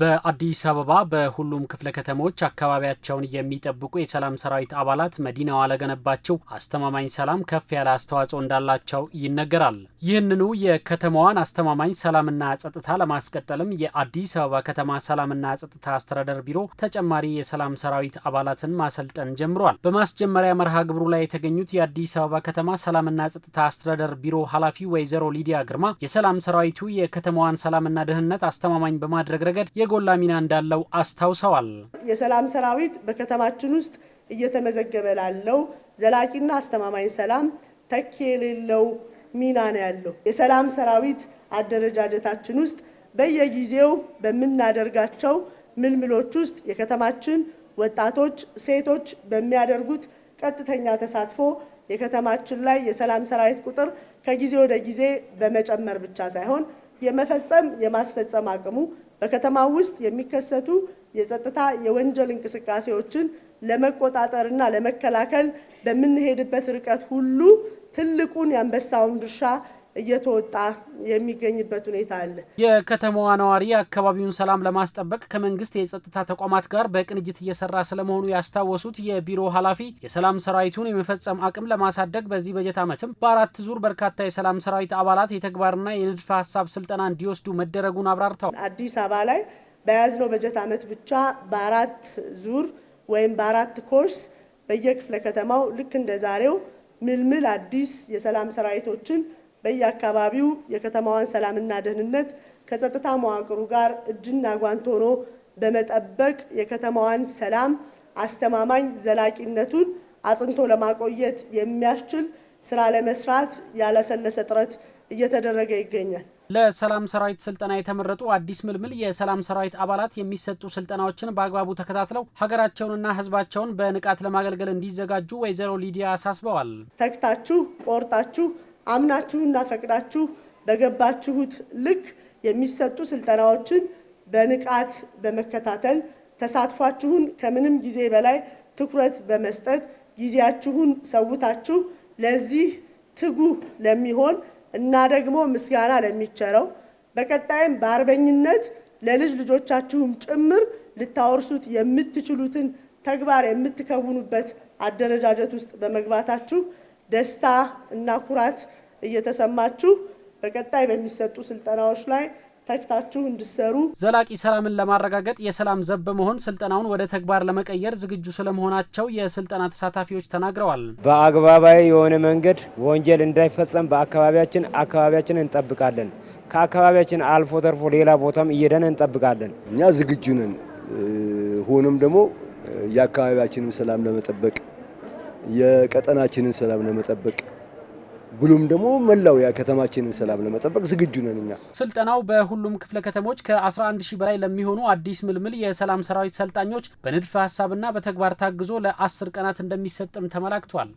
በአዲስ አበባ በሁሉም ክፍለ ከተሞች አካባቢያቸውን የሚጠብቁ የሰላም ሰራዊት አባላት መዲናዋ ለገነባቸው አስተማማኝ ሰላም ከፍ ያለ አስተዋጽኦ እንዳላቸው ይነገራል። ይህንኑ የከተማዋን አስተማማኝ ሰላምና ጸጥታ ለማስቀጠልም የአዲስ አበባ ከተማ ሰላምና ጸጥታ አስተዳደር ቢሮ ተጨማሪ የሰላም ሰራዊት አባላትን ማሰልጠን ጀምሯል። በማስጀመሪያ መርሃ ግብሩ ላይ የተገኙት የአዲስ አበባ ከተማ ሰላምና ጸጥታ አስተዳደር ቢሮ ኃላፊ ወይዘሮ ሊዲያ ግርማ የሰላም ሰራዊቱ የከተማዋን ሰላምና ደህንነት አስተማማኝ በማድረግ ረገድ የጎላ ሚና እንዳለው አስታውሰዋል። የሰላም ሰራዊት በከተማችን ውስጥ እየተመዘገበ ላለው ዘላቂና አስተማማኝ ሰላም ተኪ የሌለው ሚና ነው ያለው። የሰላም ሰራዊት አደረጃጀታችን ውስጥ በየጊዜው በመናደርጋቸው ምልምሎች ውስጥ የከተማችን ወጣቶች፣ ሴቶች በሚያደርጉት ቀጥተኛ ተሳትፎ የከተማችን ላይ የሰላም ሰራዊት ቁጥር ከጊዜ ወደ ጊዜ በመጨመር ብቻ ሳይሆን የመፈጸም የማስፈጸም አቅሙ በከተማው ውስጥ የሚከሰቱ የጸጥታ የወንጀል እንቅስቃሴዎችን ለመቆጣጠርና ለመከላከል በምንሄድበት ርቀት ሁሉ ትልቁን የአንበሳውን ድርሻ እየተወጣ የሚገኝበት ሁኔታ አለ። የከተማዋ ነዋሪ አካባቢውን ሰላም ለማስጠበቅ ከመንግስት የጸጥታ ተቋማት ጋር በቅንጅት እየሰራ ስለመሆኑ ያስታወሱት የቢሮ ኃላፊ የሰላም ሰራዊቱን የመፈጸም አቅም ለማሳደግ በዚህ በጀት ዓመትም በአራት ዙር በርካታ የሰላም ሰራዊት አባላት የተግባርና የንድፈ ሀሳብ ስልጠና እንዲወስዱ መደረጉን አብራርተዋል። አዲስ አበባ ላይ በያዝነው በጀት ዓመት ብቻ በአራት ዙር ወይም በአራት ኮርስ በየክፍለ ከተማው ልክ እንደዛሬው ምልምል አዲስ የሰላም ሰራዊቶችን በየአካባቢው የከተማዋን ሰላምና ደህንነት ከጸጥታ መዋቅሩ ጋር እጅና ጓንት ሆኖ በመጠበቅ የከተማዋን ሰላም አስተማማኝ ዘላቂነቱን አጽንቶ ለማቆየት የሚያስችል ስራ ለመስራት ያለሰለሰ ጥረት እየተደረገ ይገኛል። ለሰላም ሰራዊት ስልጠና የተመረጡ አዲስ ምልምል የሰላም ሰራዊት አባላት የሚሰጡ ስልጠናዎችን በአግባቡ ተከታትለው ሀገራቸውንና ሕዝባቸውን በንቃት ለማገልገል እንዲዘጋጁ ወይዘሮ ሊዲያ አሳስበዋል። ተግታችሁ ቆርጣችሁ አምናችሁና ፈቅዳችሁ በገባችሁት ልክ የሚሰጡ ስልጠናዎችን በንቃት በመከታተል ተሳትፏችሁን ከምንም ጊዜ በላይ ትኩረት በመስጠት ጊዜያችሁን ሰውታችሁ ለዚህ ትጉህ ለሚሆን እና ደግሞ ምስጋና ለሚቸረው በቀጣይም በአርበኝነት ለልጅ ልጆቻችሁም ጭምር ልታወርሱት የምትችሉትን ተግባር የምትከውኑበት አደረጃጀት ውስጥ በመግባታችሁ ደስታ እና ኩራት እየተሰማችሁ በቀጣይ በሚሰጡ ስልጠናዎች ላይ ተግታችሁ እንድትሰሩ ዘላቂ ሰላምን ለማረጋገጥ የሰላም ዘብ በመሆን ስልጠናውን ወደ ተግባር ለመቀየር ዝግጁ ስለመሆናቸው የስልጠና ተሳታፊዎች ተናግረዋል። በአግባባዊ የሆነ መንገድ ወንጀል እንዳይፈጸም አካባቢያችንን እንጠብቃለን። ከአካባቢያችን አልፎ ተርፎ ሌላ ቦታም እየደን እንጠብቃለን። እኛ ዝግጁ ነን። ሆኖም ደግሞ የአካባቢያችንን ሰላም ለመጠበቅ የቀጠናችንን ሰላም ለመጠበቅ ብሎም ደግሞ መላው የከተማችንን ሰላም ለመጠበቅ ዝግጁ ነን። እኛ ስልጠናው በሁሉም ክፍለ ከተሞች ከ11000 በላይ ለሚሆኑ አዲስ ምልምል የሰላም ሰራዊት ሰልጣኞች በንድፈ ሀሳብና በተግባር ታግዞ ለ10 ቀናት እንደሚሰጥም ተመላክቷል።